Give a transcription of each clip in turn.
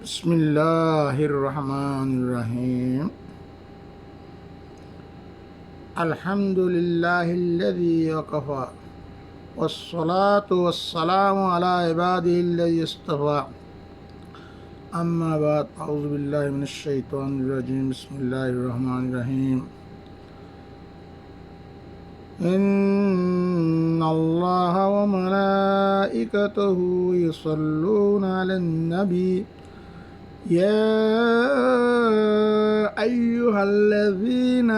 بسم الله الرحمن الرحيم. الحمد لله الذي وكفى، والصلاة والسلام على عباده الذي اصطفى. أما بعد، أعوذ بالله من الشيطان الرجيم. بسم الله الرحمن الرحيم. إن الله وملائكته يصلون على النبي يا أيها الذين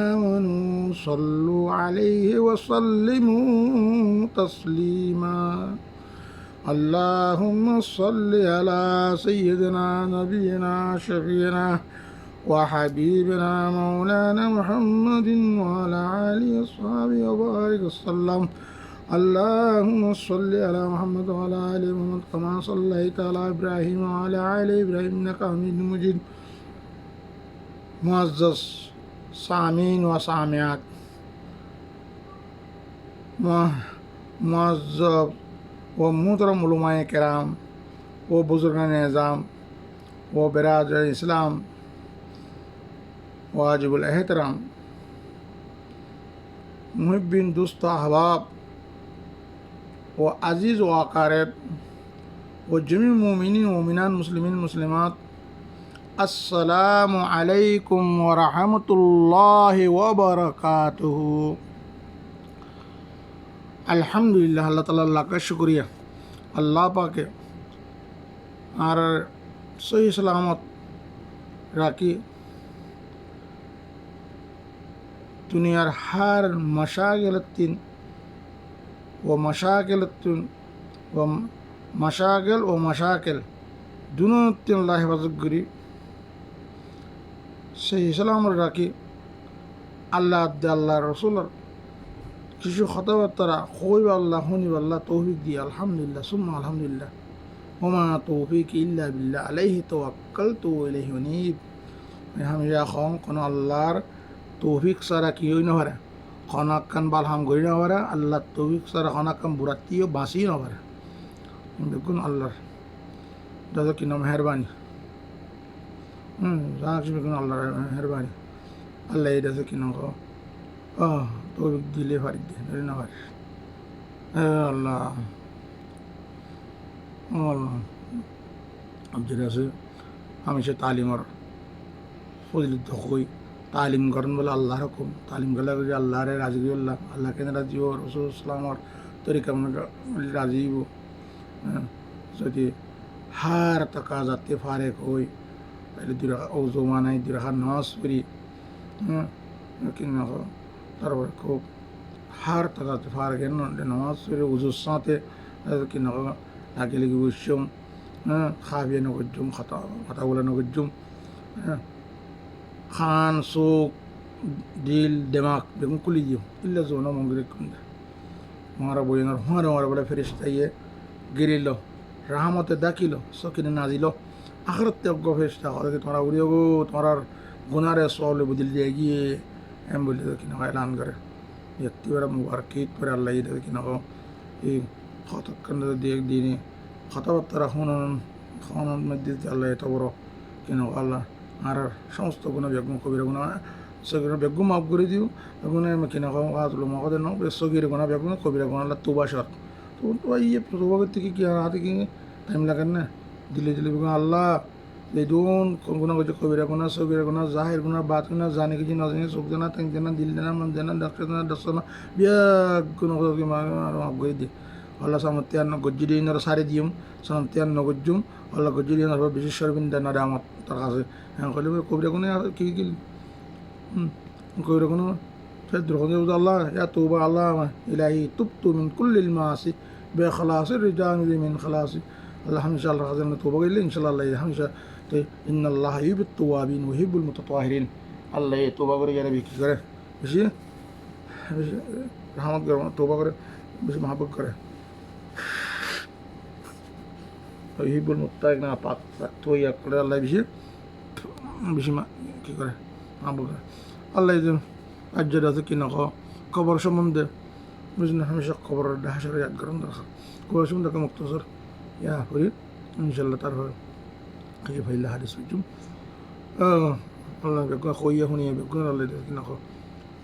آمنوا صلوا عليه وسلموا تسليما. اللهم صل على سيدنا نبينا شفينا وحبيبنا مولانا محمد وعلى آله وصحبه وبارك وسلم. اللهم صل على محمد وعلى آل محمد كما صليت على إبراهيم وعلى آل إبراهيم إنك حميد مجيد. معزز सामीन व सामियात, मुअज़्ज़ब व मोहतरम उलमाए किराम व बुज़ुर्गान निज़ाम व बिरादर इस्लाम वाजिबुल एहतराम, मुहिब्बिन दोस्त अहबाब व अज़ीज़ व अक़ारिब व जमी मोमिनीन मोमिनात मुस्लिमीन मुस्लिमात, अस्सलामु अलैकुम व रहमतुल्लाहि व बरकातुहू। अल्हम्दुलिल्लाह, अल्लाह ताला का शुक्रिया। अल्लाह पाके আর সহি সালামত রাখি দুনিয়ার হার মশাগিলাতিন ও মশাগিলাতুন ও মশাগিল ও মশাকিল দুনোতিন আল্লাহ হেফাজত করি। সেই সালামত রাখি আল্লাহ আল্লাহ রসুলের কিছু কথাবার্তা হইব আল্লাহ শুনিব আল্লাহ তৌফিক দিয়ে। আলহামদুলিল্লাহ সুম্মা আলহামদুলিল্লাহ। ওমা তৌফিক ইল্লা বিল্লাহ আলাইহি তাওয়াক্কালতু ওয়া ইলাইহি উনীব। আমি এখন কোনো আল্লাহর তৌফিক ছাড়া কি হই না পারে, খনাক্কান বালহাম গড়ি না পারে, আল্লাহর তৌফিক ছাড়া খনাক্কান বুড়াতিও বাঁচি না পারে। দেখুন আল্লাহর দাদা কি নাম মেহরবানি, জানাচ্ছি দেখুন আল্লাহর মেহরবানি। আল্লাহ এই দাদা কি নাম তৌফিক দিলে পারি দিয়ে ধরে না পারে। আল্লাহ যেটা আছে আমি সে তালিমর ফজিলত হই, তালিম করেন বলে আল্লাহর হুকুম, তালিম করলে যে আল্লাহরে রাজি আল্লাহ আল্লাহ কেন রাজি ও রসুল ইসলামর তরিকা রাজিব। যদি হার টাকা যাতে ফারেক হই তাহলে দুই রাখা ও জমা নাই, দুই রাখা নামাজ পড়ি, তারপরে খুব হার টাকা ফারেক নামাজ পড়ি উজুর সাথে কিনা লাগে লেগে বসছুম, খাবিয়ে নগরজুম, কথা বলে নগরজুম, খান চোখ দিল দেমাক বেগুন কুলি দিও ইল্লা জোন মঙ্গিরে কুন্দা মারা বইনার হুঁয়ারে মারা বলে ফেরিস্তাইয়ে গিরিল রাহমতে ডাকিল সকিনে নাজিল আখরাতে অজ্ঞ ফেরিস্তা করে তোমরা উড়িয়ে গো তোমার গুনারে সলে বুদিল দিয়ে গিয়ে এম বলে কিনা এলান করে এবার মুবারকিত করে আল্লাহ কিনা এই কতক্ষণ দিয়ে দিনে কথাবার্তা খাওয়ানোর মধ্যে আল্লাহ এত বড় কেন আল্লাহ আর সমস্ত গুণা বেগুন কবির গুণা সগির বেগুন মাফ করে দিও বেগুনে কিনা হাতুল মহাদে ন সগির গুণা বেগুন কবির গুণা আল্লাহ তোবা সর তো ইয়ে তোবাগের থেকে কি হাতে কি টাইম লাগেন না দিলে দিলে বেগুন আল্লাহ এই দুন গুণা করছে কবিরা গুণা সগির গুণা জাহের গুণা বাত গুণা জানে কিছু না জানি চোখ জানা ট্যাঙ্ক জানা দিল জানা মন জানা ডাক্তার জানা ডাক্তার না বিয়া গুণ মাফ করে দিয়ে আল্লাহ সামতিয়ান গজ্জিরি ইনারা সারি দিম সামতিয়ান নগজ্জুম আল্লাহ গজ্জিরি ইনার বিশেষ সরবিন্দা নারে আমার তার কাছে হ্যাঁ কইলে কবিরা কোনে কি গিল কবিরা কোনো ফেদ্রখন আল্লাহ ইয়া তৌবা আল্লাহ ইলাহি তুবতু মিন কুল্লিল মাসি বেখলাসি রিজানি মিন খালাসি। আল্লাহ হামেশা আল্লাহ কাছে তৌবা কইলে ইনশাআল্লাহ আল্লাহ হামেশা তো ইন্নাল্লাহ ইউহিব্বুত তাওয়াবিন ওয়া ইউহিব্বুল মুতাতাহিরিন। আল্লাহ তৌবা করে গেলে কি করে বেশি রহমত করে, তৌবা করে বেশি মহব্বত করে। হিবুল মুত্তাক না পাক তো ইয়া করে আল্লাহ বেশি বেশি কী করে মহব্বত করে। আল্লাহ রাজ্যের আছে কি না খবর সম্বন্ধে বুঝলেন হামেশা খবরের হাসরে ইয়াদ করেন দরকার খবর সম্বন্ধে মুক্তসর ইয়া করি ইনশাল্লাহ। তারপরে kay fayla hadis wujum Allah be ko khoye honi be ko Allah de na ko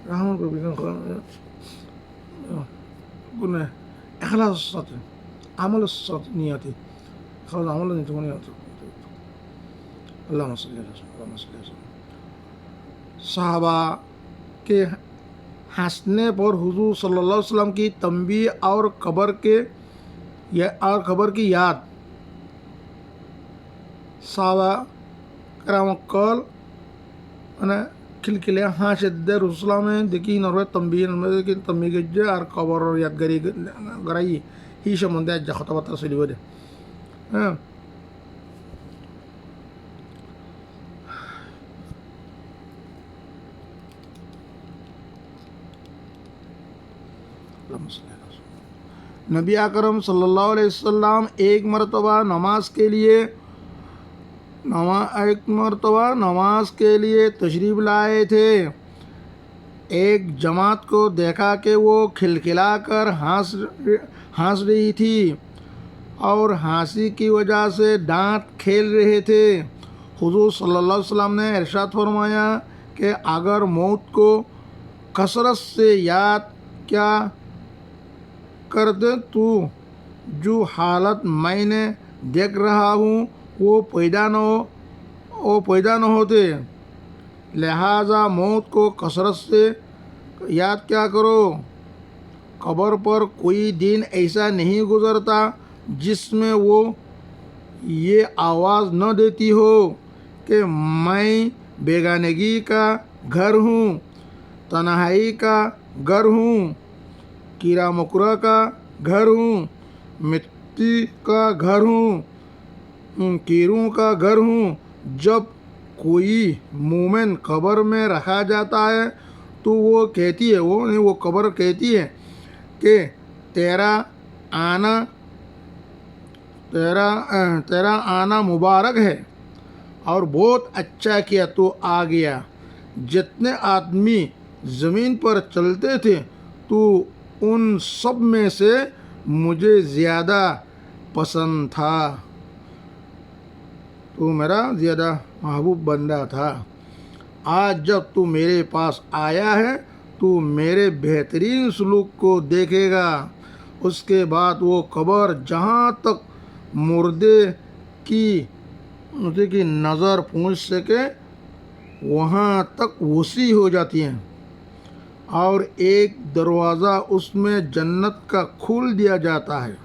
rahman ko be ko قلنا إخلاص الصدر عمل الصدر نياتي خلاص عمل نياتي اللهم صل على سيدنا اللهم صل على سيدنا सहाबा के हंसने पर हुजूर सल्लल्लाहु अलैहि वसल्लम की तंबीह और खबर की याद सहाबा कराम कल माने खिलखिले हासिद्दे रसूलुल्लाह में देखी नरवे तंबीह के तंबीह के और खबर और यादगारी गराई ही सम्बन्धे आज কথাবার্তা চলিব দে হ্যাঁ नबी अकरम सल्लल्लाहु अलैहि वसल्लम एक मरतबा नमाज के लिए तशरीफ़ लाए थे। एक जमात को देखा कि वो खिलखिलाकर हंस रही थी और हंसी की वजह से दांत खेल रहे थे। हुजूर सल्लल्लाहु अलैहि वसल्लम ने इरशाद फरमाया कि अगर मौत को कसरत से याद क्या कर दे तो जो हालत मैंने देख रहा हूँ वो पैदा न होते, लिहाजा मौत को कसरत से याद क्या करो। कब्र पर कोई दिन ऐसा नहीं गुजरता जिसमें वो ये आवाज़ न देती हो कि मैं बेगानगी का घर हूँ, तन्हाई का घर हूँ, कीड़ा मकोड़ा का घर हूँ, मिट्टी का घर हूँ, कीड़ों का घर हूँ। जब कोई मोमिन कब्र में रखा जाता है तो वो कहती है वो कब्र कहती है कि तेरा आना मुबारक है और बहुत अच्छा किया तो आ गया। जितने आदमी ज़मीन पर चलते थे तो उन सब में से मुझे ज़्यादा पसंद था, तो मेरा ज़्यादा महबूब बंदा था। आज जब तू मेरे पास आया है तो मेरे बेहतरीन सलूक को देखेगा। उसके बाद वो कब्र जहाँ तक मुर्दे की नज़र पहुँच सके वहाँ तक वसी हो जाती हैं और एक दरवाज़ा उसमें जन्नत का खोल दिया जाता है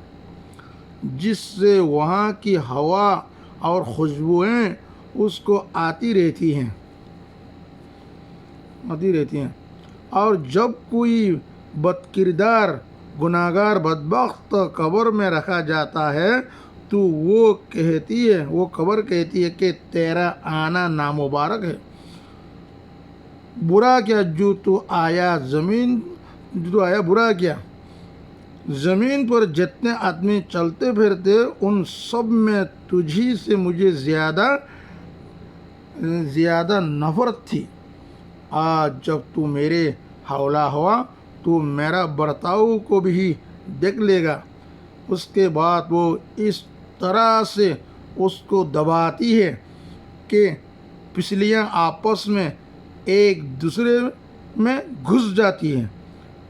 जिससे वहाँ की हवा और खुशबुएँ उसको आती रहती हैं। और जब कोई बदकिरदार गुनाहगार बदबख्त कब्र में रखा जाता है तो वो कब्र कहती है कि तेरा आना नामुबारक है। बुरा क्या जो तू आया बुरा क्या। ज़मीन पर जितने आदमी चलते फिरते उन सब में तुझी से मुझे ज़्यादा नफ़रत थी। आज जब तू मेरे हौला हुआ तो मेरा बर्ताव को भी देख लेगा। उसके बाद वो इस तरह से उसको दबाती है कि पिछलियाँ आपस में एक दूसरे में घुस जाती हैं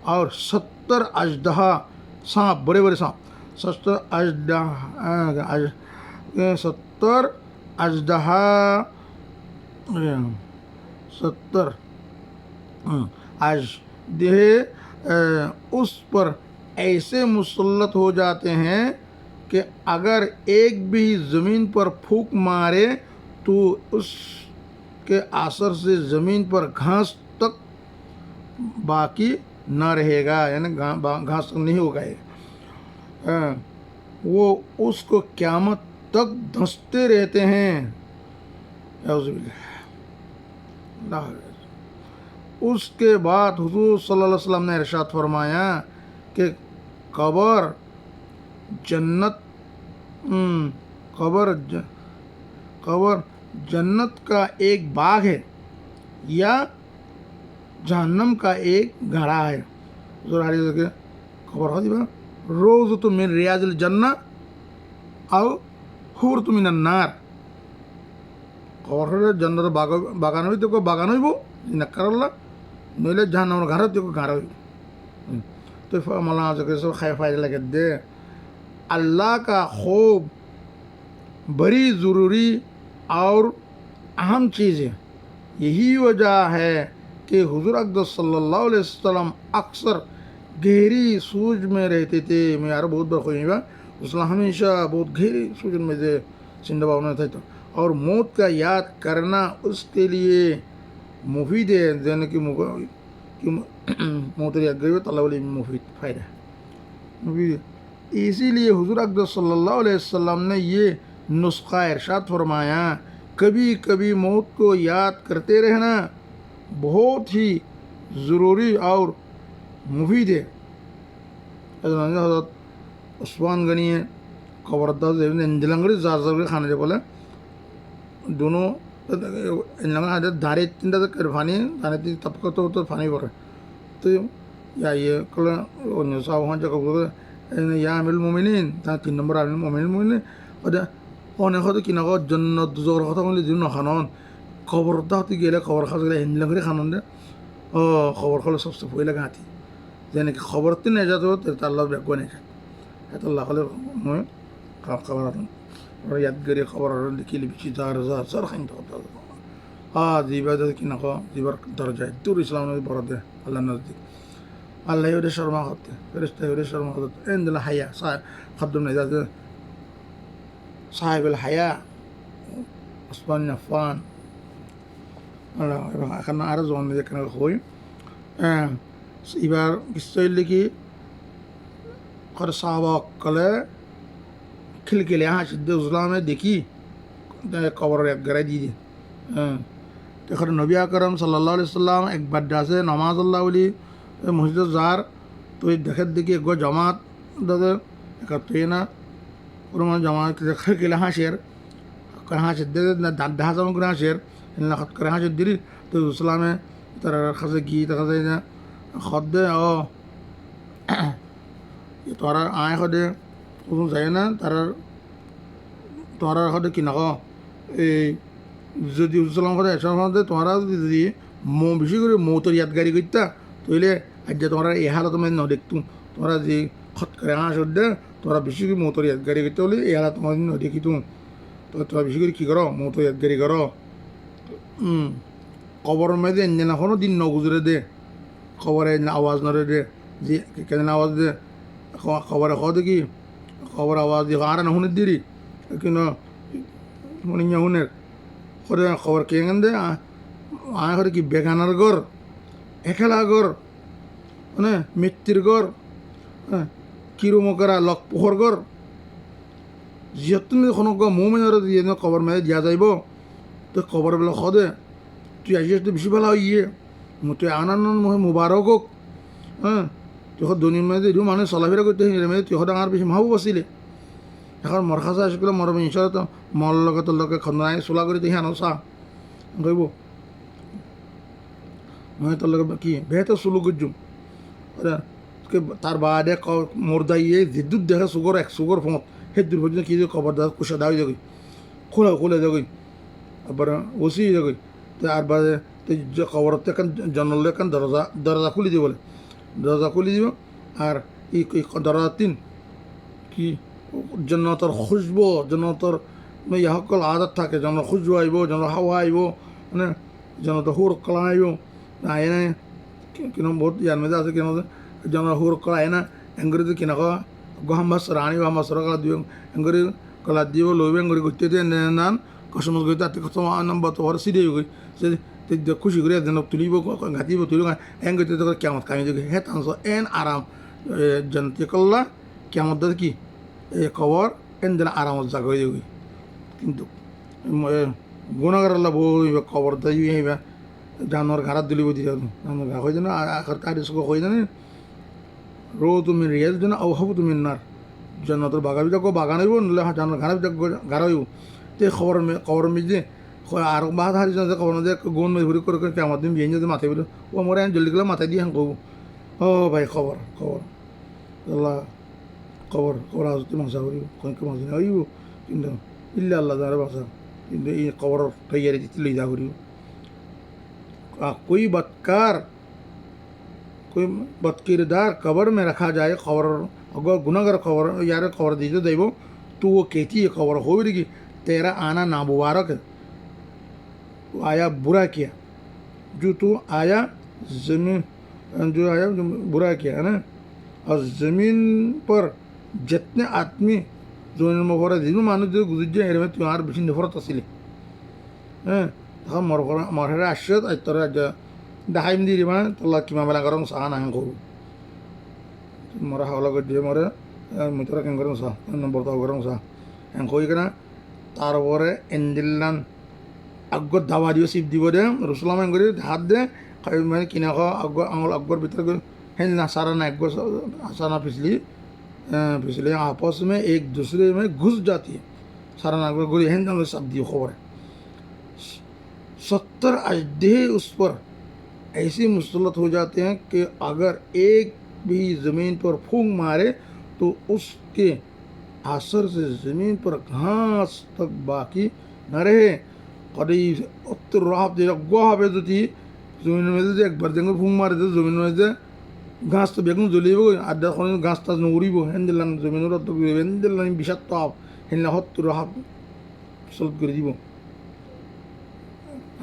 और 70 अजदहा सांप, बड़े बड़े सांप, 70 अजदहे उस पर ऐसे मुसल्लत हो जाते हैं कि अगर एक भी ज़मीन पर फूंक मारे तो उसके असर से ज़मीन पर घास तक बाकी न रहेगा, यानी घास नहीं होगा। वो उसको क़यामत तक धंसते रहते हैं। उसके बाद हुजूर सल्लल्लाहु अलैहि वसल्लम ने इरशाद फरमाया कि कब्र जन्नत का एक बाग है या जहन्नम का एक घड़ा है। खबर होती बा रोज़ तो मिन रियाजिल जन्ना और हुर तो मिन अन्नार। খবর হলে জান্নাত বাগান হইতে বাগান হইব নাকারাল্লা নইলে জাহান্নামের ঘর হইতে ঘর হইব। तो मौलाना जो सो फ़ायदा लगे दे अल्लाह का खूब बड़ी ज़रूरी और अहम चीज़ है। यही वजह है कि हुज़ूर अक़दस सल्लल्लाहु अलैहि वसल्लम अक्सर गहरी सूझ में रहते थे। मैं यार बहुत बार खोई उसला हमेशा बहुत गहरी सूझ में से जिंदा होना था। तो और मौत का याद करना उसके लिए मुफीद है। जैसे कि मौत याद गई तो अल्लाह मुफीद फ़ायदा मुफीद। इसीलिए हुज़ूर अक़दस सल्लल्लाहु अलैहि वसल्लम ने ये नुस्खा इरशाद फरमाया, कभी कभी मौत को याद करते रहना बहुत ही ज़रूरी और मुफीद है। हज़रत उस्मान गनी है खबरदार जलंगड़ी जार खाने से बोले दोनों धारे तीन कर फानी धारे तीन तबका तो फानी पड़े तो या ये कल साहब वहाँ जगह या आमिल मोमिनीन तीन नंबर आमिल मोमिनीन অনেক হয়তো কিনা জন্নত দুজোর কথা বলে দিন খানন খবরটা হতে গেলে খবর খাওয়া গেলে হিন্দু করে খানন দে ও খবর খাওয়া সবচেয়ে পয়লা গাঁথি যেন কি খবর তিন না যাতো আল্লাহ ব্যাগ নেই এত আল্লাহ খালে মই খবর ইয়াদগারি খবর লিখিলে বেশি যার যার খাইন তো জিবা কিনা জিবার দরজায় তুর ইসলাম বড় দে আল্লাহ নজদিক আল্লাহ ইউরে শর্মা হতে ফেরেশতা ইউরে শর্মা হতে এন্দিল হায়া খাদ্দম না যাতে সাহেবুল হায়া ওসমান আফফান আল্লাহ এবং এখানে আরও জন এখানে হই এবার নিশ্চয় লিখি করে সাহাবাকলে খিলখিলে সিদ্ধ ইসলামে দেখি কবর এক গড়াই দিয়ে দিন তখন নবী আকরম সাল্লাল্লাহু আলাইহি সাল্লাম একবার ডাসে নমাজ আল্লাহ বলি মসজিদ যার তো দেখে দেখি এক জমাত দাদা একাত্তই না পুরো জমাত খিলখিলে হাসের হাসের দাঁত দেখা যাবো করে হাসের হঠাৎ করে হাসের দিলি তো ইসলামে তার কাছে গিয়ে দেখা যায় না খদ্দে ও তোরা আয় সদে কোনো যায় না তোরা সদে কিনা এই যদি ইসলাম সদে এসব সদে তোরা যদি বেশি করে মৌতর ইয়াদগারি করতা তৈলে আজ তোমরা এই হালত মানে নদেখতু তোমরা যে খত করে হাঁস দে তোরা বেশি করে মৌতর ইয়াদগারি করতে হলে এই হালত তোমার নদেখিতু তো তোরা বেশি করে কী করো মৌতর ইয়াদগারি করো খবরের মধ্যে এনে কোনো দিন নগুজরে দে খবরে আওয়াজ নরে দে যে কেন আওয়াজ দে খবরে খদে কি খবর আওয়াজ দিয়ে আর না শুনে দিরি কিন্তু মনে শুনের করে খবর কে দে আয় করে কি বেগানার ঘর একেলা ঘর মানে মৃত্যুর ঘর কিরমকরা লক পোহর ঘর যিহেতু কোনো মোমেনের দিয়ে খবর মেয়ে দিয়া যাইব তো খবরবিলাক সদে তুই আসিস তো বেশি ভালো ইয়ে তুই আনান মুবারক হোক তুই দুনিয়ার মধ্যে যদিও মানুষ চলাফেরা করতে মেয়ে তুই ডাঙৰ বেশি মাহবুব আছিলে এখন মরখাচা আসলে মর ইনশাল মর লগে তোর লগে খন্দাই চোলা করে দেখি আনো চা কইব মই তোর লগে কি বেহতে চুলো গুজুম তার বাদে মোর দাইয়ে জিদ্দুত দেখে চুগর এক চুগর ফোঁত সেই দূর পর্যন্ত কি খবর দা কুসা দাওই যাগই খোলা যাগই আবার ওসি যাগই তো আর বাদে তো খবরতে এখন জনলে এখন দরজা খুলি দিব বলে দরজা খুলি দিব আর এই দরজা তিন কি জন্নতর খুশবু জন্নতর ইয়াসকল আদত থাকে জন খুশবু আইব জন হাওয়া আইব মানে জনত হুর কলা আইব আয় না কিনো বহুত ইয়ার মধ্যে আছে কিনো জন হুর কলা আয় না এঙ্গুরিতে কিনা গহাম্বাস রানি গহাম্বাস কলা দিব এঙ্গুরি কলা দিব লইবে এঙ্গুরি গইতে দিয়ে নান কসমস গইতে আতে কত নম্বর তো সিধে গই সে খুশি করে একজন তুলিব ঘাতিব তুলিব এঙ্গুরিতে তো কেমন কামি দিব হে তানস এন আরাম জনতি কল্লা কেমন কি এই খবর এন দিন আরামত জাগই যাবি কিন্তু গুণাগার আল্লাহ বই খবর দিয়ে জানোয়ার ঘাড়াত দিলিব দিয়ে জানোয়ার ঘা হয়ে জানো আখর কারি সুখ হয়ে জানে রো তুমি রিয়াজ জানো আও হব তুমি নার জান্নাতের বাগা বিটা বাগান হইব নলে জানোয়ার ঘাড়া বিটা ঘাড়া হইব তে খবর মিজে আর বাদ হারি যে খবর যে গুণ ঘুরি করে আমার দিন বিয়ে যদি মাথায় বলো ও আমার জলদি গেলে মাথায় দিয়ে কব ও ভাই খবর আল্লাহ খবর আসতে মাসা করিব কয়েক মাস হইব কিন্তু ইল্লা আল্লাহ যারা বাসা কিন্তু এই কবর তৈয়ারি দিতে লই যা করিব कोई बदकार कोई बदकिरदार कब्र में रखा जाए खबर अगर गुनाहगार खबर यार खबर दीजिए देवो तो वो कहती है खबर हो रही तेरा आना नामुबारक है तो आया बुरा किया जो तू आया ज़मीन जो आया जो बुरा किया है ना और ज़मीन पर जितने आदमी जो नफरत जिन मानो जो गुजर जाए में तुम्हारे बेसी नफरत असली हैं तখন মরহেরা আসত তোরা দেখাইম দি দিবা তোলা কিমা বেলা গরম চাহ নাহে কৰো মরা হাওলা কৰি দিয়ে মরে মিতরা কেন গরম চাহ নম্বর তো গরম চাহ এন কই কেনা তারপরে এন্দিল্লান আগত দাবা দিও চিপ দিব দে রসুলাম এন কৰি হাত দে মানে কিনা আগর আঙুল আগর ভিতর হেন ना सारा ना एक सारा फिसली आपस में एक दूसरे में घुस जाती है सारा ना गोली हेन सब दियो खबर 70 अजदे उस पर ऐसे मुसलत हो जाते हैं कि अगर एक भी ज़मीन पर फूंक मारे तो उसके असर से ज़मीन पर घास तक बाकी न रहे कभी उत्तर राह दे गुहा पे तो थी ज़मीन में से एक बार जंगल फूंक मारे तो ज़मीन में से घास तो बेगम जली वो आधा खाने घास ताज नूरी वो हिंदुस्तान ज़मीन और तो हिंदुस्तान बिशत तो आप हिंदुस्तान उत्तर राह मुसलत कर दी वो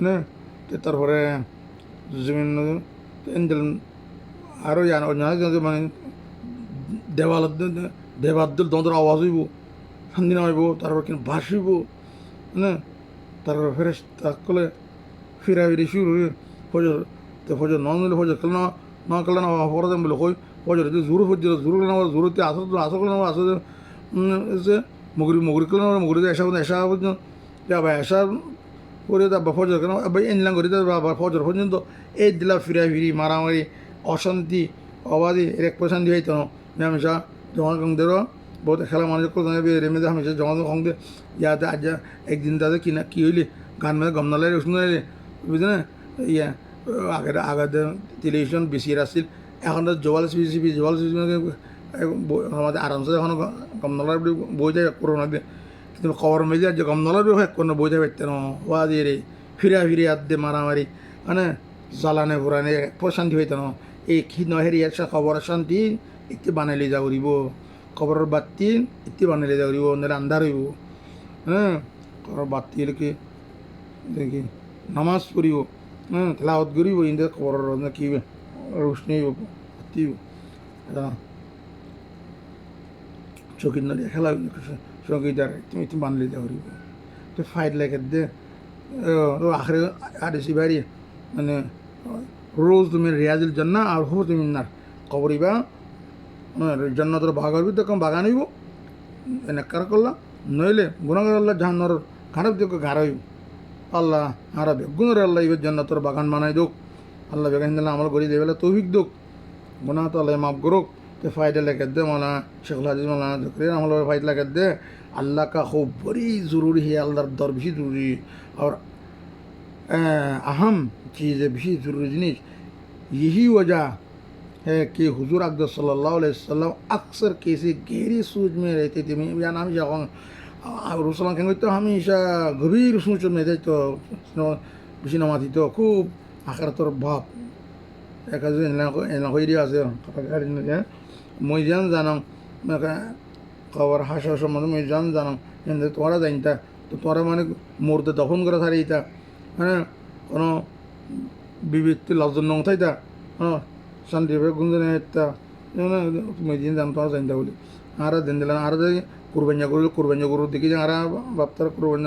না তারপরে জমিন এঞ্জেল আরও জানো মানে দেবাদ্দুল তোমাদের আওয়াজ হইব শান্তি না হইব তারপর কিন্তু ভাসিব না তারপর ফেরেস তাকলে ফিরা ফিরি শুরু ফজর তো ফজর ন নিলে ফজর খেলে না খেলে না পরে দেন বলে কই ফজর জোর ফজর জোর খেলে না জোরতে আসর খেলে না আসর মুগুরি খেলে না মুগুরিতে এসা পর্যন্ত যাবা এসা করে তারপর ফজর কেন এনলাম করি তারপর ফজর পর্যন্ত এই দিলা ফিরা ফিরি মারামারি অশান্তি অবাধি এক প্রশান্তি হইতো না হামেশা জমা কংদেরও বহুত খেলা মানুষ রেমে দে হামেশা জমা কংদে ইয়াতে আজ একদিন তাদের কিনা কী হইলে গান মেলে গম নালে রসুন নাইলে বুঝলে না ইয়া আগে টেলিভিশন বেশি আসছিল এখন তো জোয়াল সিপি আমাদের আরামসে এখন গম নালার বই যায় করোনা দিয়ে কিন্তু খবর মেজে যে গম নলারও হয় কোনো বোঝা পারতে না ওয়া দিয়ে রে ফিরা ফিরে আদে মারামারি মানে জ্বালানে ফুরানে প্রশান্তি হইতো না এই খি নহেরি একটা খবর শান্তি একটি বানাইলে যা করিব খবরের বাতি একটি বানাইলে যা করিব নাহলে আন্ধার হইব হ্যাঁ খবরের বাতি এলাকে দেখি নামাজ পড়িব হ্যাঁ তেলাওয়াত করিব ইন্দে খবরের কি রোশনি বাতি এটা চকির নদী খেলা সঙ্গীতার তুমি একটু বানলে যা করিব তো ফাইট লাগে দে আখরে আদেশি বাড়ি মানে রোজ তুমি রিয়াজুল জান্নাহ আর হো তুমি না কবরিবা জান্নাতের ভাগ হইব তখন বাগান হইব এনে কার করলা নইলে গুণাগার আল্লাহ জাহান্নার খারাপ দিকে ঘাড় হইব আল্লাহ আর বেগুনের আল্লাহ ইবে জান্নাতের বাগান বানাই দোক আল্লাহ বেগান দিলে আমল করি দেবেলা তৌফিক দোক গুণা তো আল্লাহ মাফ করুক तो फ़ायदा लेकर दे मौलाना शेख अजीज़ मौलाना ज़करिया हम लोग फ़ायदा लेकर दे अल्लाह का खूब बड़ी ज़रूरी है अल्लाह दर भी ज़रूरी और अहम चीज़ भी ज़रूरी नहीं यही वजह है कि हुजूर अक़दस सल्लल्लाहु अलैहि वसल्लम अक्सर किसी गहरी सोच में रहते थे मैं या नाम जाऊँ रसूल कहेंगे तो हमेशा गंभीर सोच में थे तो बेशी नमाती तो खूब आखिर तो बाप एक আছে মই জানাম খবর হাসা সম্বন্ধে মই জানাম কিন্তু তোমরা জানতা তো তোমরা মানে মুর্দে দফন করে থারিতা হ্যাঁ কোনো বিবৃতি লজ্জন নং থাইতা হ্যাঁ শান্তিভাবে গুঞ্জনে হেতা মই দিন জান তোমরা জানতা বলি আর দিন দিলাম আর কুরবানি গরুর দিকে আর বাপ্তার কুরবান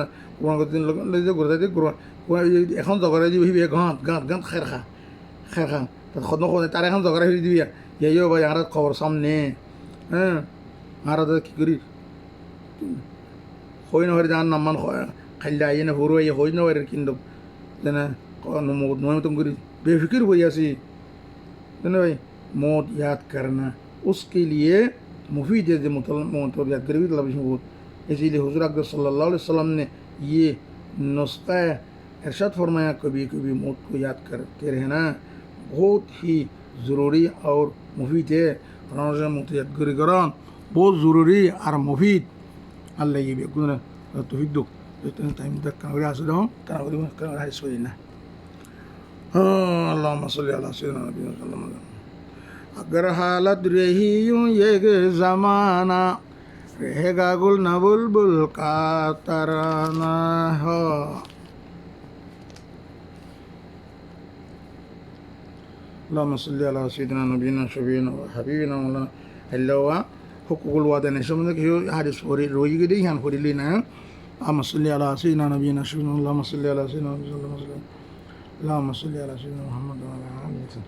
করতে ঘুরে এখন জগরে দিবি গাঁত গাঁত গাঁত খের খা খোদ খোদ তার এখন জগরা হয়ে দিবি ইয়ে ভাই আর খবর সামনে হ্যাঁ আর কী করি হই না যান নামান খাইলে আইয়ে না হরু আইয়ে হই না কিন্তু যেনে নয় করি बेफिक्र हो जासी है भाई मौत याद करना उसके लिए मुफीद है मौत याद करेगी तो बहुत इसीलिए हुज़ूर अक़दस सल्लल्लाहु अलैहि वसल्लम ने ये नुस्खा इरशाद फरमाया कभी कभी मौत को याद करते रहना बहुत ही ज़रूरी और मुफीद है मौत याद करी करान बहुत ज़रूरी और मुफीद अल्लाह ये भी तौफीक दो Itu time dah kan udah sudah kan udah hari sudah. Allahumma salli ala sayyidina Nabi sallallahu alaihi wasallam. अगर हालत रही यूं ये ज़माना रहेगा गुल न बुलबुल का तराना हो. اللهم صل على سيدنا نبينا شفينا وحبيبنا مولانا اللوا حقوق الوطن شمنك هو حديث فوري روي كده يان فوري لنا. اللهم صل على سيدنا نبينا شفينا. اللهم صل على سيدنا اللهم صل على سيدنا محمد وعلى آله وسلم.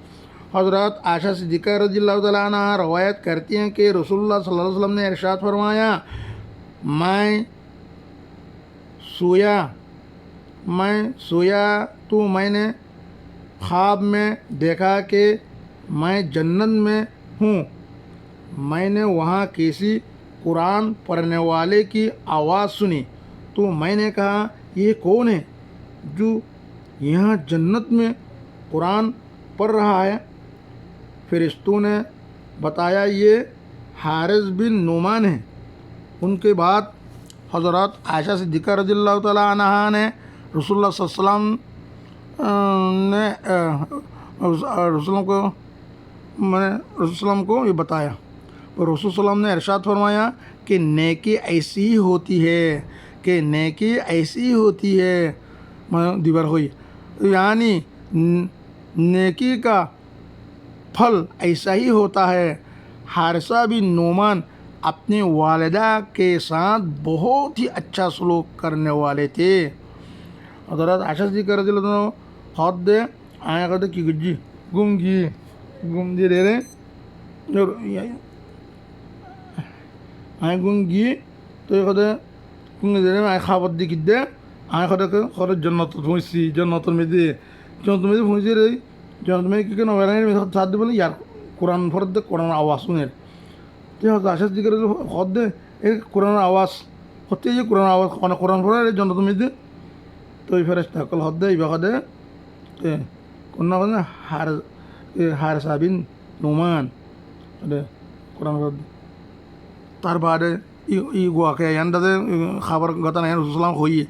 हज़रत आयशा सिद्दीक़ा रज़ियल्लाहु तआला अन्हा रवायत करती हैं कि रसूलुल्लाह सल्लल्लाहु अलैहि वसल्लम ने इरशाद फरमाया, मैं सोया तो मैंने ख्वाब में देखा कि मैं जन्नत में हूँ. मैंने वहाँ किसी कुरान पढ़ने वाले की आवाज़ सुनी तो मैंने कहा, ये कौन है जो यहाँ जन्नत में कुरान पढ़ रहा है. फरिश्तों ने बताया, ये हारिस बिन नुमान है. उनके बाद हज़रत आयशा सिद्दीक़ा रज़ियल्लाहु तआला अन्हा ने रसूलुल्लाह सल्लल्लाहु अलैहि वसल्लम को ये बताया. और रसूल सल्लल्लाहु अलैहि वसल्लम ने इरशाद फरमाया कि नेकी ऐसी ही होती है, दीवार हुई, यानी नेकी का फल ऐसा ही होता है. हारिसा बिन नोमान अपने वालिदा के साथ बहुत ही अच्छा सलूक करने वाले थे. हज़रत आयशा सिद्दीक़ा रज़ियल्लाहु अन्हा हाथ दे आया करते की गुज्जी गुमजी रे रे आय गुंगी तो ये कहते गुंगी दे आय खाबत दी किदे आय कहते जन्नत में भूसी रे जन्नत में कि नवेरानी में साथ दे बोले यार कुरान फरद दे कुरान आवाज़ सुने तो आशा दी करे हाथ दे एक कुरान आवाज़ होते ये कुरान आवाज़ कुरान फरा जन्नत में दे तो ये फरिश्ता कल हाथ दे इबाका दे कुन्ना कहते हारिसा बिन नुमान कुरान फरद तार बाद ই গোয়াকে ইয়ান্দাতে খাবার কথা নাই রসুলাম হইয়ে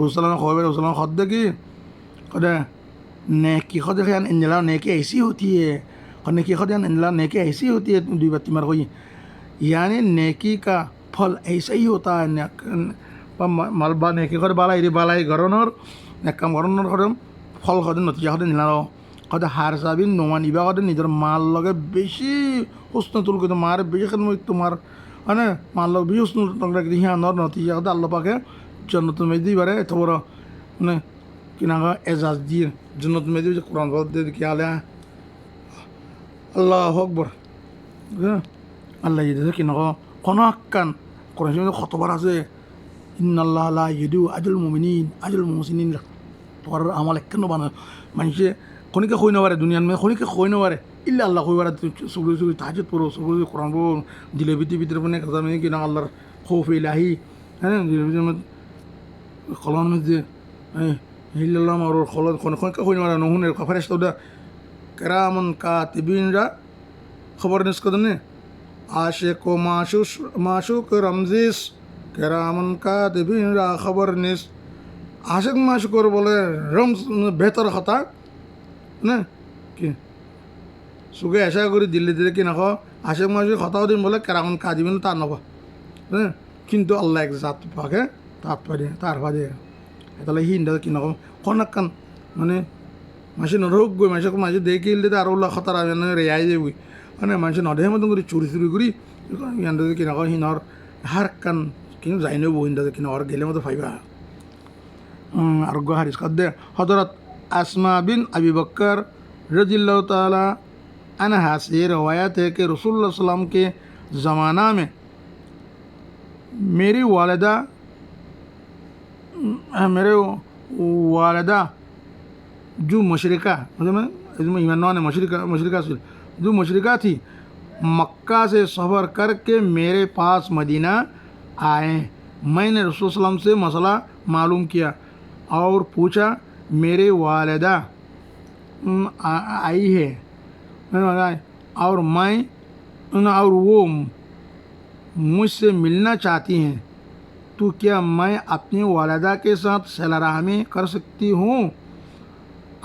রসুলাম খবে রসুলাম খদ্দে কি কদে नेकी खुद ख्यान इन्ला नेकी ऐसी होती है और नेकी खुद इन्ला नेकी ऐसी होती है. दुई बात मर गई, यानी नेकी का फल ऐसा ही होता है. मालबा नेकी खुद बालाई घरनर नेकाम घरनर खुद फल खुद नतिजा खुद निला खुद हारिसा बिन नुमान इबा खुद निजर माल लगे बेशी हुस्न तुल के मार बेशी खन तुम्हार है ना माल लगे बेशी हुस्न तुल के यहाँ नर नतिजा खुद अल्लाह पाके जन्नत में दी बारे तो बोरा ने किनागा एजाज दिए जन्नत में दी कुरान पढ़ दे क्या ले अल्लाह अकबर अल्लाह ये दे किनागा कोनाक्कन कुरान में खतबार আছে इन्नल्लाह ला युदिउ अजल मुमिनीन তোর আমল কেন বানা মানুষে খনিকে কই না পারে দুনিয়ার মধ্যে খনিকে কই না পারে ইল্লা আল্লাহ কই পারে সুবুল তাহাজ্জুদ পড়ো সুবুল কোরআন পড়ো দিলে ভিতরে মানে কথা মানে কিনা আল্লাহর খৌফ ইলাহি হ্যাঁ দিলে ভিতরে কলম মধ্যে ইল্লাল্লাহ আর খলদ খনিকে কই না পারে নহনের ফেরেশতা দা কিরামান কাতিবিনরা খবর নিস কদনে আশিক ও মাশুক রমজিস কিরামান কাতিবিনরা খবর নিস आशिक माशुकर बोले रम बेहतर खता ना कि सुगे ऐसा करी दिल्ली दिले कि नखो आशिक माशुक खताओ दिन बोले कराउन कादिबिन तार नखो ना किंतु अल्लाह एक जात पाके तार पादे एतले हिंदा कि नखो कोनक्कन माने मासे नरोग गई मासे देखि इल्ले तार अल्लाह खतर आने रेयाई देबी माने मासे नदे मत करी चोरी करी यान्दा कि नखो हिनर हर कन कि जाइनो बोहिंदा कि नर गेले मत फाइबा आरोग्य हारिस कदे हज़रत अस्मा बिन अबी बकर रज़ियल्लाहु ताला अन्हा से रवायत है कि रसूलुल्लाह सल्लल्लाहु अलैहि वसल्लम के ज़माना में मेरी वालिदा जो मुशरिका जो मुशरिका थी मक्का से सफ़र करके मेरे पास मदीना आए. मैंने रसूल सल्लल्लाहु अलैहि वसल्लम से मसला मालूम किया और पूछा मेरे वालिदा आई है और वो मुझसे मिलना चाहती हैं. तो क्या मैं अपनी वालिदा के साथ सिला रहमी कर सकती हूँ?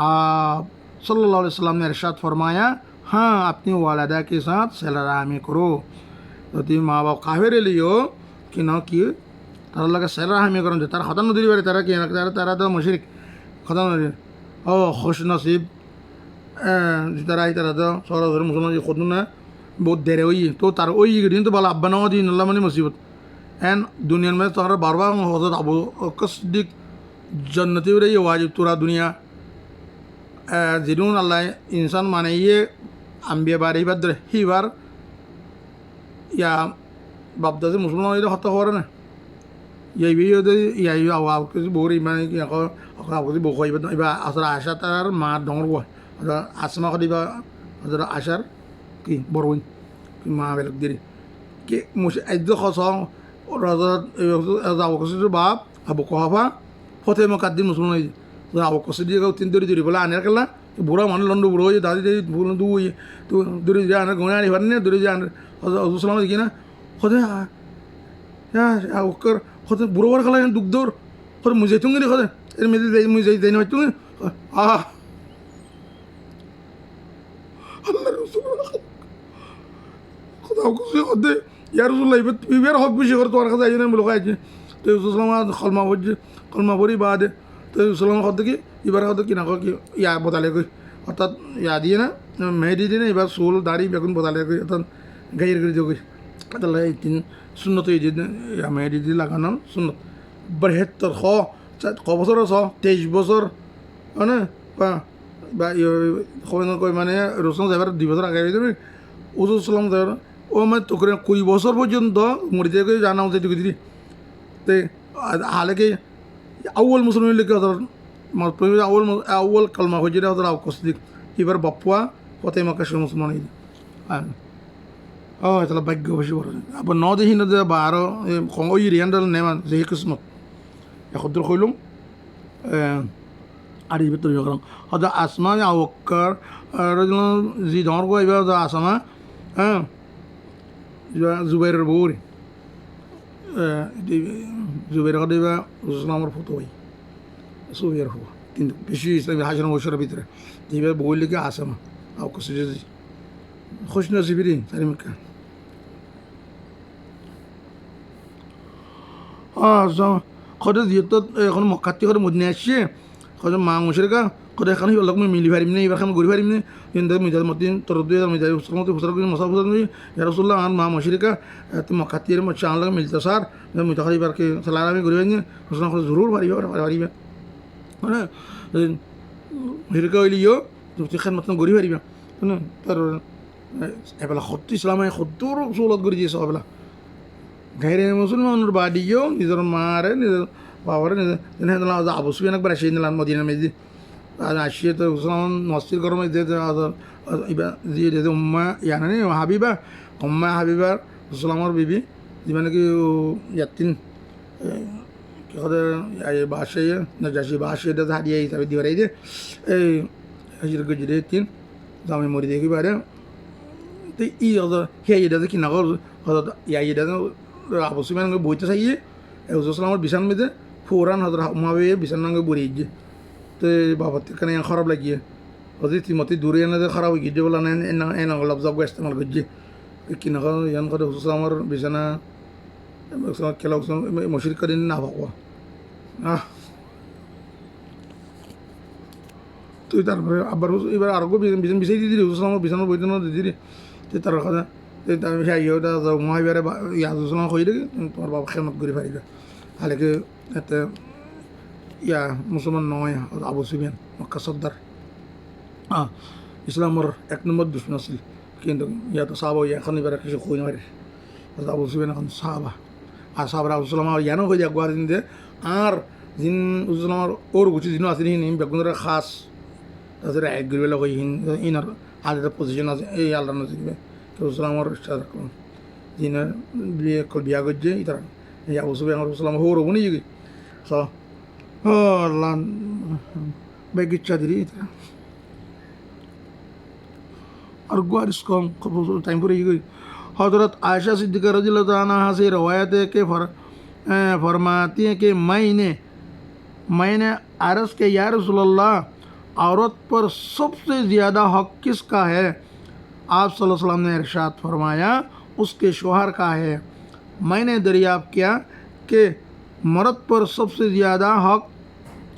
आप सल्लल्लाहु अलैहि वसल्लम ने इरशाद फरमाया, हाँ अपनी वालिदा के साथ सिला रहमी करो। तो তুমি মা বাপ কাফের লিও কি না কি তার লাগে সিলা রাহমি করেন যে তারা খতম নদী পারে তারা কি তারা তারা তো মুশরিক খতম নদী ও খুশ নসিব তারা তারা তো সরাসরি মুসলমান খতম না বহুত দেরে ওই তো তার ওই দিন তো বলা আব্বা নাও দিন আল্লাহ মানে মুসিবত এন দুনিয়ার মধ্যে তোমরা বারবার হজরত আবু বকর সিদ্দিক জান্নতি রে ওয়াজিব তোরা দুনিয়া জিনুন আল্লাহ ইনসান মানে ইয়ে আম্বিয়া বারে ইবাদ হিবার ইয়া বাপদাসে মুসলমান এটা হত্যা করে না ইয়াই ইয়াই কিছু বউর ইমান কি আকৌ বউ খাইবা এবার আসলে আশা তার মা ডঙর কোয়া আসমা দিবা আশার কি বড় মা বেলেগ দেরি কি আদ্য খস রাজা বাপ আবু কহাফা ফতে মকাদ্দিন মুসলমান আবু কসিদি তিন দরি বলে আনার খেলা বুড়া মানুষ লন্ড বুড়ো হয়ে দাদি দুই তো দূরে যা আনার গনে আনি পারেন না দূরে যা আনার হজরত দেখি না হতে ওকর হতে বুড়ো বার খেলা দুঃখ দৌড় হতে মুঝে তুমি হতে এর মেয়েদের যাই মুঝে যাই না তুমি আহ আল্লাহ রসুল কথা হতে ইয়ার রসুল ইবার হক বেশি করে তোমার কাছে আইজনে মূলক আছে তো ইসলাম কলমা পড়ছে কলমা পড়ি বাদে তো ইসলাম হতে কি এবার হয়তো কি না কি ইয়া বদলে কই অর্থাৎ ইয়া দিয়ে না মেহেদি দিয়ে না এবার চুল দাড়ি বেগুন বদলে কই অর্থাৎ গাইয়ের করে দিয়ে কই তাহলে এই তিন শূন্যত এই যে মেহেদি দিয়ে লাগানো শূন্যত বৃহত্তর ক বছর 23 বছর মানে বা কই মানে রসুন যাবার 2 বছর আগে দেবে উজুর সালাম যাবার ও মানে তো করে 20 বছর পর্যন্ত মরিতে করে জানা হচ্ছে দিকে দিদি তো হালেকে আউ্ল মুসলমান লিখে আউ্ল কালমা হয়ে যেটা হতো আউকসদিক এবার বাপুয়া পথে মাকাশের মুসলমান তাহলে ভাগ্য বেশি বড় আবার ন দেখি না যে বা আরও ওই রিয়ান্ডাল নেমান যে কিসমত এখন কইলুম আর এই ভিতরে হয়তো আসমা আউকার যি ডর গো এবার আসামা হ্যাঁ জুবাইরের বউরি জুবাইর কথা এবার ইসলামের ফটো হয় সুবিয়ার হওয়া কিন্তু বেশি ইসলামী হাজার বছরের ভিতরে যেভাবে বই লিখে আসামা আউকাশ খুশ নসিবিরি সারিমিকা কত যিহেতু এখন মক্কাতি করে মদিনে আসছে কত মা মুশরিকা কত এখন হিবালক মই মিলি পারিম না এবার খান ঘুরি পারিম না কিন্তু মিজাজ মতিন তোর দুই মিজাজ মতো ফুসর করে মশা ফুসর করি রসুল্লাহ আর মা মুশরিকা তুমি মক্কাতির চান লাগে মিলতে সার মিতা খাই এবার কি সালার আমি ঘুরি পারি রসুল্লাহ জরুর পারিবে পারিবে হ্যাঁ হিরকা হইলিও তুমি খান মতন ঘুরি পারিবা হ্যাঁ তার এবেলা সত্য ইসলামে সত্তর চৌলত করে দিয়েছে এবেলা গাইরে মুসলমানের বাড়িও নিজের মারে নিজের বাবারে নিজের আবু সুফিয়ান একবার আসিয়ে নিলাম মদিনা মেজি আসিয়ে তো মুসলমান মস্তির গরমে এবার যে উম্মা ইয়ানি হাবিবা উম্মা হাবিবার মুসলামর বিবি যে মানে কি ইয়াতিন কি কথা বাসে না যাসি বাসে এটা হারিয়ে হিসাবে দিয়ে যে এই হাজির গজিরে তিন জামে মরি দেখি পারে তো ই হে এটা কি না ইয়া এটা আবু সুফিয়ান বইতে চাইয়ে হুজুর বিছান মেয়েতে ফোরান হজর মাবে বিছান নাঙ্গে বরিয়ে যে তো বাবার থেকে খারাপ লাগিয়ে হজর তিমতি দূরে এনে খারাপ হয়ে গিয়ে বলা এনা লবজাব ইস্তেমাল করছে কি না ইয়ান করে হুজুর আমার বিছানা খেলা মশির করে না ভাবা তুই তারপরে আবার এবার আরো বিছান বিষয় দিয়ে দিলি হুজুর আমার বিছানার বইতে না দিদি তার কথা ওটা মহাবিবারে ইয়াজনা হয়ে দেখি তোমার বাবা খেমত করে পারিবে হালেকে এতে ইয়া মুসলমান নয় আবু সুফিয়ান মক্কা সর্দার ইসলামর 1 নম্বর দুশ্মন আছিল কিন্তু ইয়াতো সাহাবা এখন এবার কিছু কই নয় আবু সুফিয়ান এখন সাহাবা আর সাহাবার আবু সালাম ইয়ানো হয়ে যাক গুয়ার দিন আর যিন উজলামার ওর গুছি যিনি আছে হিন বেগুনের খাস তাদের এক গরিবেলা কই হিন ইনার হাজার পজিশন আছে এই আল্লাহ নজিবে রসুলামর ইচ্ছা রাখলাম যিনি বিয়া করছে ইতার এই আবু সুফিয়ান রসুলাম হো রবনি কি আল্লাহ বেগ ইচ্ছা দিলি আর গুয়ারিস কম টাইম করে গই হজরত আয়েশা সিদ্দিকা রাদিয়াল্লাহু তাআলা আনহা से रवायत है कि फरमाती हैं कि मैंने अर्ज़ के या रसूलल्लाह, औरत पर सबसे ज़्यादा हक़ किसका है? आप सल्लल्लाहु अलैहि वसल्लम ने इरशाद फरमाया, उसके शौहर का है। मैंने दरियाफ़्त किया कि मर्द पर सबसे ज़्यादा हक़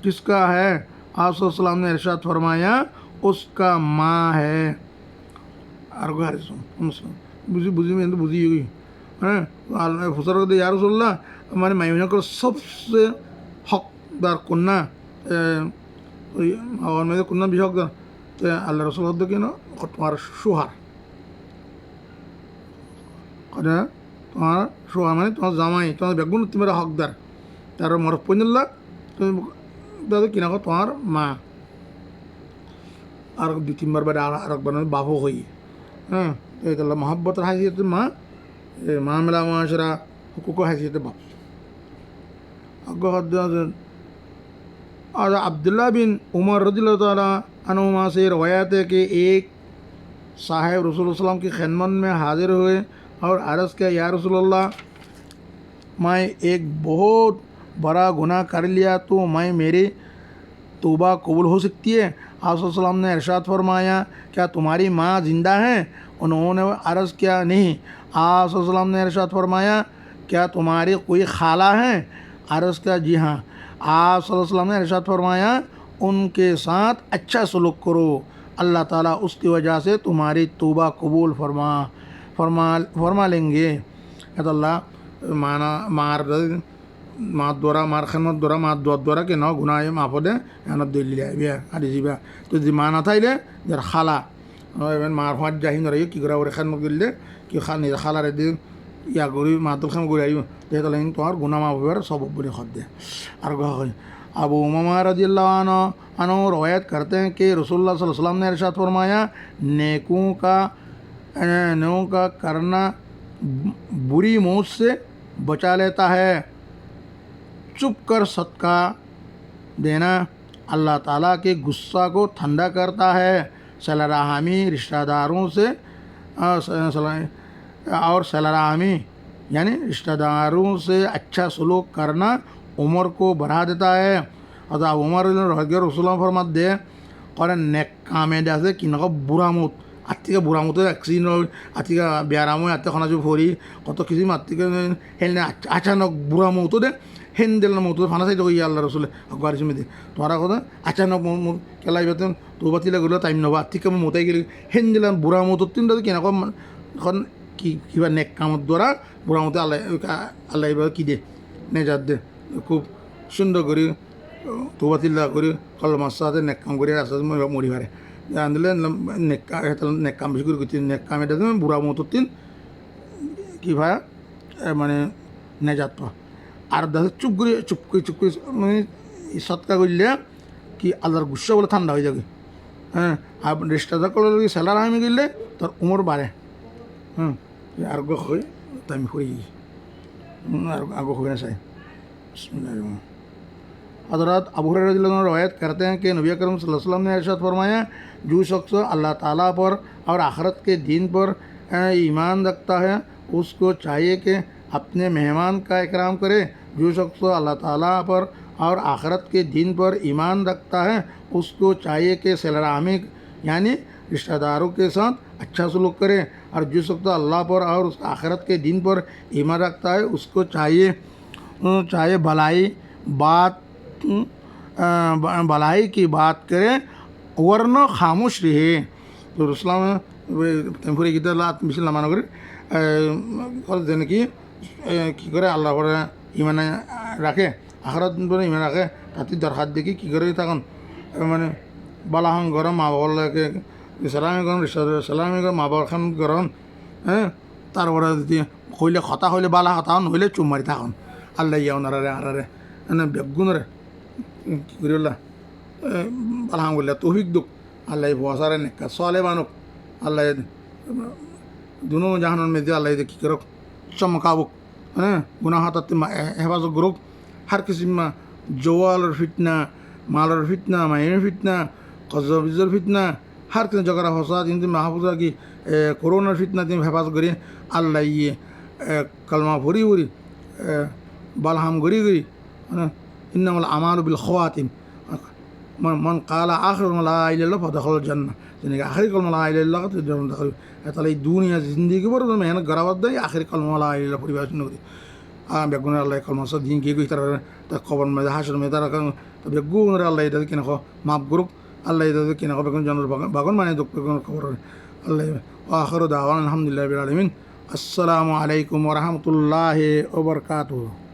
किसका है? आप सल्लल्लाहु अलैहि वसल्लम ने इरशाद फरमाया, उसका माँ है। बुझी में तो बुझी हुई हैं फसर करते या रसूलल्लाह, हमारे मायने को सबसे हकदार कन्या और मेरे कन्या भी हकदार तो अल्लाह रसूल हद के ना तुम्हारा शोहर तुम्हारा शोहर माने तुम्हारा जामाई तुम्हारा बेगुन तुम्हारा हकदार तार मरफ पन्नल्ला दादा कि ना तुम्हार माँ और दो तीन बार बाद आरक बना बाबू हुई हाँ तो ये मोहब्बत हैसियत माँ मामला माशरा हुकूक हैसियत बाप और अब्दुल्ला बिन उमर रज़ियल्लाहु ताला अन्हुमा से रवायत है कि एक साहिब रसूल सल्लल्लाहु अलैहि वसल्लम की खिदमत में हाजिर हुए और अर्ज़ किया, या रसूलल्लाह, मैं एक बहुत बड़ा गुनाह कर लिया, तो मैं मेरी तौबा कबूल हो सकती है? आप सल्लल्लाहु अलैहि वसल्लम ने इरशाद फरमाया, क्या तुम्हारी माँ ज़िंदा है? उन्होंने अर्ज़ किया, नहीं। आप सल्लल्लाहु अलैहि वसल्लम ने इरशाद फरमाया, क्या तुम्हारी कोई खाला है? अर्ज़ किया, जी हाँ। आप सल्लल्लाहु अलैहि वसल्लम ने इरशाद फरमाया, उनके साथ अच्छा सलूक करो, अल्लाह ताला उसकी वजह से तुम्हारी तौबा कबूल फरमा लेंगे। अल्लाह माना मार द्वारा मार खिदमत द्वारा मार दुआ द्वारा के न गुनाह माफ दे एन दिल्ली आइबिया आदिजिबा तो जी माना थाइले जर खाला मार हाथ जाहि न रही कि गरा और खिदमत गिल्ले कि खानी खाला रे दे या गरी मातुल खम गरी आइयो ते तो लेकिन तोर गुनाह माफ होर सब बने खद दे और अबू उमामा रज़ियल्लाहु अन्हु रवायत करते हैं कि रसूलुल्लाह सल्लल्लाहु अलैहि वसल्लम ने इरशाद फरमाया, नेकों का करना बुरी मौत से बचा लेता है, चुप कर सदका देना अल्लाह ताला के गुस्सा को ठंडा करता है, सलाराहमी रिश्तेदारों से और सलाराहमी यानी रिश्तेदारों से अच्छा सलूक करना उम्र को बढ़ा देता है। अतः उमर रसूल फरमात दे और नेक कामे दे कि नक बुरा मौत आर्थिक बुरा मौत एक्सीडेंट आर्थिक बेराम आर्थिक खना जो फरी कत किसी आर्थिक हेलने अचानक बुरा मौत दे हेन दिल मौत फाना साइड गई अल्लाह रसूल अखबार में दे तुम्हारा कथा अचानक केला तो बातिला गल टाइम नबा आर्थिक मताई गल हेन दिल बुरा मौत तीन केन किबा नेक कामर द्वारा बुरा मते आल्लाह कि दे नेजात दे खूब सुंदर करी तोबातिल्ला करी कलमा साथे नेक काम करी रास्ता मरी पारे आंदले नेक काम बेसि करी नेक काम এটা বুড়া মতো তিন কি ভাই মানে নেজাত পা আর দাদা চুপ করে মানে সৎকা করলে কি আল্লাহর গুসা বলে ঠান্ডা হয়ে যাবে হ্যাঁ আর রেস্টাদার করলে স্যালার আমি গেলে তোর উমর বাড়ে আর গো হই তো আমি হই আর আগো হই না চাই हज़रत अबू हुरैरा रज़ियल्लाहु अन्हु रवायत करते हैं कि नबी अकरम सल्लल्लाहु अलैहि वसल्लम ने इरशाद फरमाया, जो शख्स अल्लाह ताला पर और आखिरत के दिन पर ईमान रखता है उसको चाहिए कि अपने मेहमान का इकराम करे। जो शख्स अल्लाह ताला पर और आखिरत के दिन पर ईमान रखता है उसको चाहिए कि सिलराहमी यानी रिश्तेदारों के साथ अच्छा सलूक करे। और जो शख्स अल्लाह पर और उस आखिरत के दिन पर ईमान रखता है उसको चाहिए भलाई की बात करे वरना खामोश रहे। तो रसूलुल्लाह टेम्पोरी गीता लात मिसल माना करे देने की करे अल्लाह पर ईमान रखे आखिरत पर ईमान रखे ताकि दरखास्त देखी कि करे तक माने बालाहां गरम मा बाबा के सलामी गरम सलामी गरम मा बाबा खान गरम তারপরে যদি হইলে কথা হইলে বালা কথা নহইলে চুম মারি থাকুন আল্লাহ ইয়া ওনারে আরে এনে বেগুনরে কি করিলা বালাহাম বললে তৌফিক দুক আল্লাহ বসারে নেকা সলে বানুক আল্লাহ দুনো জাহানের মধ্যে আল্লাহ কি করুক চমকাবুক হ্যাঁ গুনাহ হাতাতে হেফাজত করুক হার কিসিমা জওয়ালের ফিতনা মালের ফিতনা মায়ের ফিতনা কজবিজর ফিতনা হার কিছু জগরা হসা কিন্তু মাহফুজা কি করোনার ফিতনা তুমি হেফাজত করি আল্লাহ ইয়ে কালমা ভরি balham guri guri innamal amalu bil khawatim man qala akhiru la ilaha illallah fa dakhala janna yani akhir kalma la ilaha illallah to janna dakhal atala dunya zindagi bor mehna garawad da akhir kalma la ilaha illallah puribashin nuri begunar allah kalma sa din ge go tara ta koban me hashar me tara kan ta begunar allah ida kin ko map group allah ida kin ko begun janna bagon mane dok begun ko allah wa akhiru da'wana alhamdulillahi rabbil alamin assalamu alaikum wa rahmatullahi wa barakatuh.